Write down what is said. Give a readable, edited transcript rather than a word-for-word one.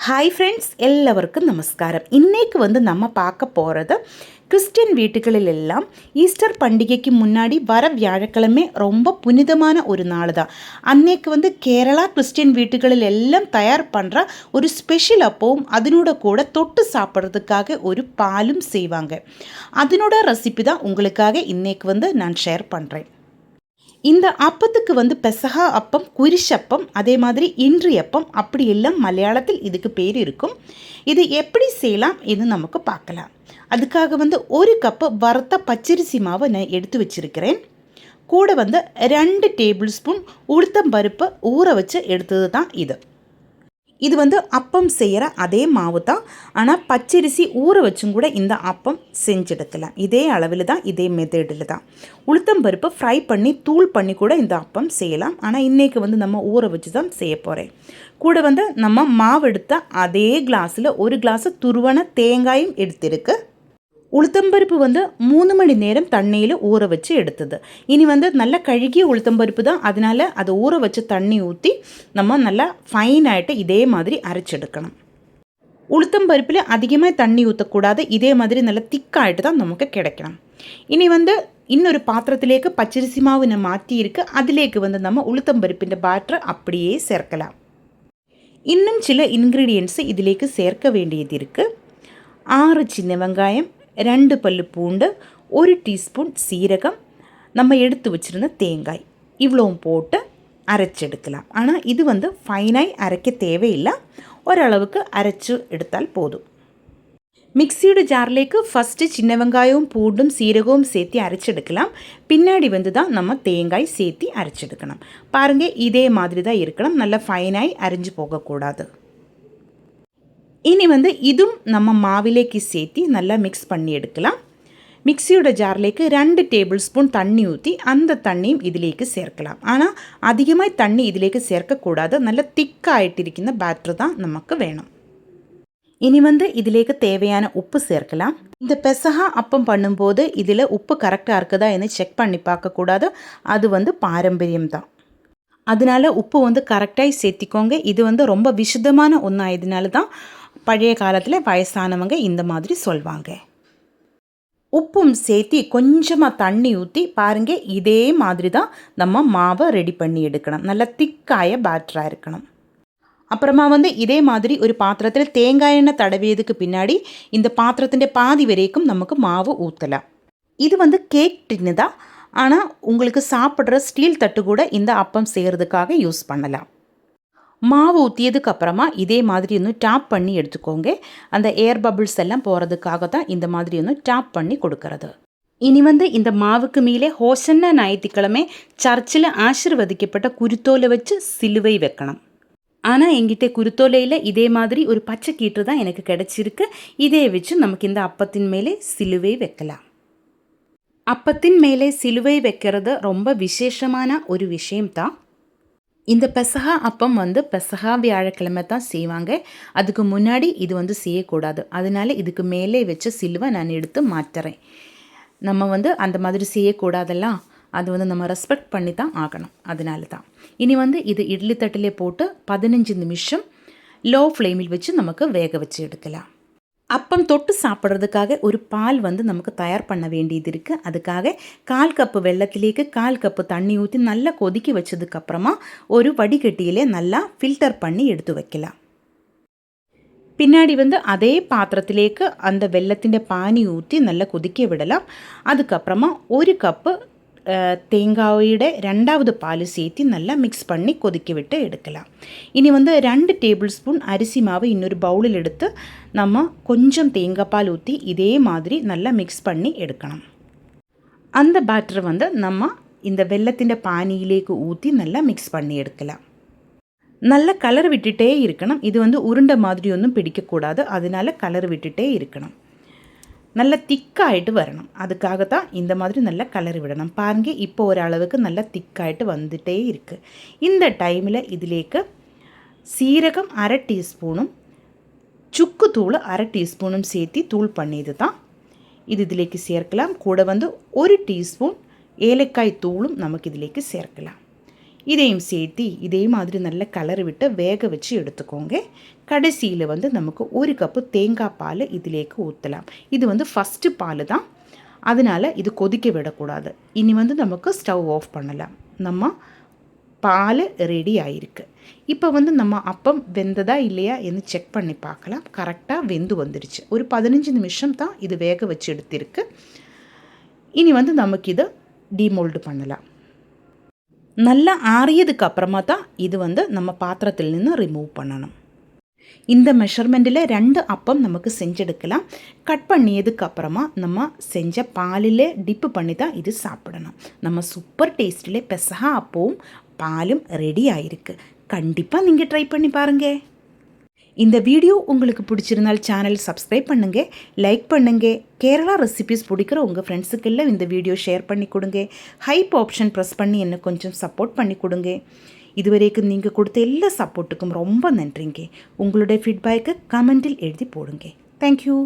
Hi friends, எல்லாருக்கும் நமஸ்காரம். இன்றைக்கு நம்ம பார்க்க போகிறது கிறிஸ்டின் வீட்டுகளில் எல்லாம் ஈஸ்டர் பண்டிகைக்கு முன்னாடி வர வியாழக்கிழமை ரொம்ப புனிதமான ஒரு நாள் தான். அன்னைக்கு கேரளா கிறிஸ்டின் வீட்டுகளில் எல்லாம் தயார் பண்ணுற ஒரு ஸ்பெஷல் அப்பவும் அதனோட கூட தொட்டு சாப்பிட்றதுக்காக ஒரு பாலும் செய்வாங்க. அதனோட ரெசிபி தான் உங்களுக்காக இன்றைக்கு நான் ஷேர் பண்ணுறேன். இந்த அப்பத்துக்கு பெசகா அப்பம், குரிஷப்பம், அதே மாதிரி இன்றி அப்பம் அப்படி எல்லாம் மலையாளத்தில் இதுக்கு பேர் இருக்கும். இது எப்படி செய்யலாம் என்று நமக்கு பார்க்கலாம். அதுக்காக ஒரு கப்பு வறுத்த பச்சரிசி மாவை நான் எடுத்து வச்சிருக்கிறேன். கூட 2 டேபிள் ஸ்பூன் உளுத்தம் பருப்பு ஊற வச்சு எடுத்தது தான் இது. இது அப்பம் செய்கிற அதே மாவு தான், ஆனால் பச்சரிசி ஊற வச்சும் கூட இந்த அப்பம் செஞ்செடுக்கலாம். இதே அளவில் தான், இதே மெத்தடில் தான். உளுத்தம் பருப்பு ஃப்ரை பண்ணி தூள் பண்ணி கூட இந்த அப்பம் செய்யலாம். ஆனால் இன்றைக்கி நம்ம ஊற வச்சு தான் செய்ய போகிறேன். கூட நம்ம மாவு எடுத்த அதே கிளாஸில் 1 கிளாஸு துருவன தேங்காயும் எடுத்திருக்கு. உளுத்தம்பருப்பு 3 மணி நேரம் தண்ணியில் ஊற வச்சு எடுத்தது. இனி நல்லா கழுகிய உளுத்தம்பருப்பு தான், அதனால் அதை ஊற வச்சு தண்ணி ஊற்றி நம்ம நல்லா ஃபைனாகிட்டு இதே மாதிரி அரைச்செடுக்கணும். உளுத்தம்பருப்பில் அதிகமாக தண்ணி ஊற்றக்கூடாது. இதே மாதிரி நல்லா திக்காகிட்டு தான் நமக்கு கிடைக்கணும். இனி இன்னொரு பாத்திரத்திலேக்கு பச்சரிசி மாவு நம்ம மாற்றியிருக்கு. அதிலேக்கு நம்ம உளுத்தம்பருப்பிൻ്റെ பேட்டர் அப்படியே சேர்க்கலாம். இன்னும் சில இன்க்ரீடியன்ட்ஸு இதிலேக்கு சேர்க்க வேண்டியது இருக்குது. 6 சின்ன வெங்காயம், 2 பல்லு பூண்டு, 1 டீஸ்பூன் சீரகம், நம்ம எடுத்து வச்சுருந்த தேங்காய், இவ்வளவும் போட்டு அரைச்செடுக்கலாம். ஆனால் இது ஃபைனாக அரைக்க தேவையில்லை, ஓரளவுக்கு அரைச்சி எடுத்தால் போதும். மிக்சியோட ஜார்லேக்கு ஃபஸ்ட்டு சின்ன வெங்காயமும் பூண்டும் சீரகமும் சேர்த்து அரைச்செடுக்கலாம். பின்னாடி தான் நம்ம தேங்காய் சேர்த்து அரைச்செடுக்கணும். பாருங்கள், இதே மாதிரி தான் இருக்கணும், நல்லா ஃபைனாக அரைஞ்சு போகக்கூடாது. இனி இதுவும் நம்ம மாவிலேக்கு சேர்த்து நல்லா மிக்ஸ் பண்ணி எடுக்கலாம். மிக்சியோட ஜார்லேக்கு 2 டேபிள் ஸ்பூன் தண்ணி ஊற்றி அந்த தண்ணியும் இதிலேக்கு சேர்க்கலாம். ஆனால் அதிகமாக தண்ணி இதிலேக்கு சேர்க்கக்கூடாது. நல்லா திக்காயிட்டிருக்கிற பேட்டர் தான் நமக்கு வேணும். இனி இதிலேக்கு தேவையான உப்பு சேர்க்கலாம். இந்த பெசகா அப்பம் பண்ணும்போது இதில் உப்பு கரெக்டாக இருக்குதா என்று செக் பண்ணி பார்க்கக்கூடாது. அது பாரம்பரியம் தான். அதனால் உப்பு கரெக்டாக சேர்த்திக்கோங்க. இது ரொம்ப விசுத்தமான ஒன்றாயதுனால தான் பழைய காலத்தில் வயசானவங்க இந்த மாதிரி சொல்வாங்க. உப்பும் சேர்த்தி கொஞ்சமாக தண்ணி ஊற்றி பாருங்கள், இதே மாதிரி தான் நம்ம மாவை ரெடி பண்ணி எடுக்கணும். நல்லா திக்காய பேட்டராக இருக்கணும். அப்புறமா இதே மாதிரி ஒரு பாத்திரத்தில் தேங்காய் எண்ணெய் தடவியதுக்கு பின்னாடி இந்த பாத்திரத்திൻ്റെ பாதி வரைக்கும் நமக்கு மாவு ஊற்றலாம். இது கேக் டின்னு தான், ஆனால் உங்களுக்கு சாப்பிட்ற ஸ்டீல் தட்டு கூட இந்த அப்பம் செய்கிறதுக்காக யூஸ் பண்ணலாம். மாவு ஊற்றியதுக்கு அப்புறமா இதே மாதிரி டாப் பண்ணி எடுத்துக்கோங்க. அந்த ஏர் பபிள்ஸ் எல்லாம் போகிறதுக்காக தான் இந்த மாதிரி டாப் பண்ணி கொடுக்கறது. இனி இந்த மாவுக்கு மேலே ஹோசன்னா ஞாயிற்றுக்கிழமை சர்ச்சில் ஆசீர்வதிக்கப்பட்ட குருத்தோலை வச்சு சிலுவை வைக்கணும். ஆனால் எங்கிட்ட குருத்தோலையில் இதே மாதிரி ஒரு பச்சை கீற்று தான் எனக்கு கிடச்சிருக்கு. இதே வச்சு நமக்கு இந்த அப்பத்தின் மேலே சிலுவை வைக்கலாம். அப்பத்தின் மேலே சிலுவை வைக்கிறது ரொம்ப விசேஷமான ஒரு விஷயம்தான். இந்த பெசகா அப்பம் பெசகா வியாழக்கிழமை தான் செய்வாங்க. அதுக்கு முன்னாடி இது செய்யக்கூடாது. அதனால இதுக்கு மேலே வச்ச சிலுவை நான் எடுத்து மாற்றுறேன். நம்ம அந்த மாதிரி செய்யக்கூடாதெல்லாம், அது நம்ம ரெஸ்பெக்ட் பண்ணி தான் ஆகணும். அதனால தான் இனி இது இட்லி தட்டிலே போட்டு 15 நிமிஷம் லோ ஃப்ளேமில் வச்சு நமக்கு வேக வச்சு எடுக்கலாம். அப்பம் தொட்டு சாப்பிட்றதுக்காக ஒரு பால் நமக்கு தயார் பண்ண வேண்டியது இருக்குது. அதுக்காக 1/4 கப்பு வெல்லத்திலேக்கு 1/4 கப்பு தண்ணி ஊற்றி நல்லா கொதிக்க வச்சதுக்கப்புறமா ஒரு வடிகட்டியிலே நல்லா ஃபில்டர் பண்ணி எடுத்து வைக்கலாம். பின்னாடி அதே பாத்திரத்திலேக்கு அந்த வெல்லத்திൻ്റെ பானி ஊற்றி நல்லா கொதிக்க விடலாம். அதுக்கப்புறமா 1 கப்பு தேங்காயோட 2வது பால் சேர்த்து நல்லா மிக்ஸ் பண்ணி கொதிக்க விட்டு எடுக்கலாம். இனி 2 டேபிள் ஸ்பூன் அரிசி மாவு இன்னொரு பவுலில் எடுத்து நம்ம கொஞ்சம் தேங்காய் பால் ஊற்றி இதே மாதிரி நல்லா மிக்ஸ் பண்ணி எடுக்கணும். அந்த பேட்டர் நம்ம இந்த வெல்லத்திൻ്റെ பானியிலேக்கு ஊற்றி நல்லா மிக்ஸ் பண்ணி எடுக்கலாம். நல்லா கலர் விட்டுட்டே இருக்கணும். இது உருண்டை மாதிரி ஒன்றும் பிடிக்கக்கூடாது. அதனால கலர் விட்டுட்டே இருக்கணும். நல்லா திக்காயிட்டு வரணும். அதுக்காக தான் இந்த மாதிரி நல்லா கலரி விடணும். பாருங்கள், இப்போ ஒரு அளவுக்கு நல்லா திக்காயிட்டு வந்துட்டே இருக்குது. இந்த டைமில் இதிலேக்கு சீரகம் 1/2 டீஸ்பூனும் சுக்கு தூள் 1/2 டீஸ்பூனும் சேர்த்து தூள் பண்ணியது தான் இது இதிலேக்கு சேர்க்கலாம். கூட 1 டீஸ்பூன் ஏலக்காய் தூளும் நமக்கு இதிலேக்கு சேர்க்கலாம். இதையும் சேர்த்து இதே மாதிரி நல்ல கலர் விட்டு வேக வச்சு எடுத்துக்கோங்க. கடைசியில் நமக்கு 1 கப்பு தேங்காய் பால் இதிலேக்கு ஊற்றலாம். இது ஃபஸ்ட்டு பால் தான், அதனால் இது கொதிக்க விடக்கூடாது. இனி நமக்கு ஸ்டவ் ஆஃப் பண்ணலாம். நம்ம பால் ரெடி ஆகிருக்கு. இப்போ நம்ம அப்பம் வெந்ததா இல்லையா என்று செக் பண்ணி பார்க்கலாம். கரெக்டாக வெந்து வந்துடுச்சு. ஒரு 15 நிமிஷம் தான் இது வேக வச்சு எடுத்திருக்கு. இனி நமக்கு இதை டீமோல்டு பண்ணலாம். நல்லா ஆறியதுக்கு அப்புறமா தான் இது நம்ம பாத்திரத்தில் நின்று ரிமூவ் பண்ணணும். இந்த மெஷர்மெண்ட்டில் 2 அப்பம் நமக்கு செஞ்செடுக்கலாம். கட் பண்ணியதுக்கு அப்புறமா நம்ம செஞ்ச பாலில் டிப்பு பண்ணி தான் இது சாப்பிடணும். நம்ம சூப்பர் டேஸ்ட்டில் பெசகா அப்பவும் பாலும் ரெடி ஆகிருக்கு. கண்டிப்பாக நீங்கள் ட்ரை பண்ணி பாருங்கள். இந்த வீடியோ உங்களுக்கு பிடிச்சிருந்தால் சேனல் சப்ஸ்கிரைப் பண்ணுங்கள், லைக் பண்ணுங்கள். கேரளா ரெசிபீஸ் பிடிக்கிற உங்கள் ஃப்ரெண்ட்ஸுக்கெல்லாம் இந்த வீடியோ ஷேர் பண்ணி கொடுங்க. ஹைப் ஆப்ஷன் ப்ரெஸ் பண்ணி என்ன கொஞ்சம் சப்போர்ட் பண்ணி கொடுங்க. இதுவரைக்கும் நீங்கள் கொடுத்த எல்லா சப்போர்ட்டுக்கும் ரொம்ப நன்றிங்க. உங்களுடைய ஃபீட்பேக்கை கமெண்ட்டில் எழுதி போடுங்க. தேங்க்யூ.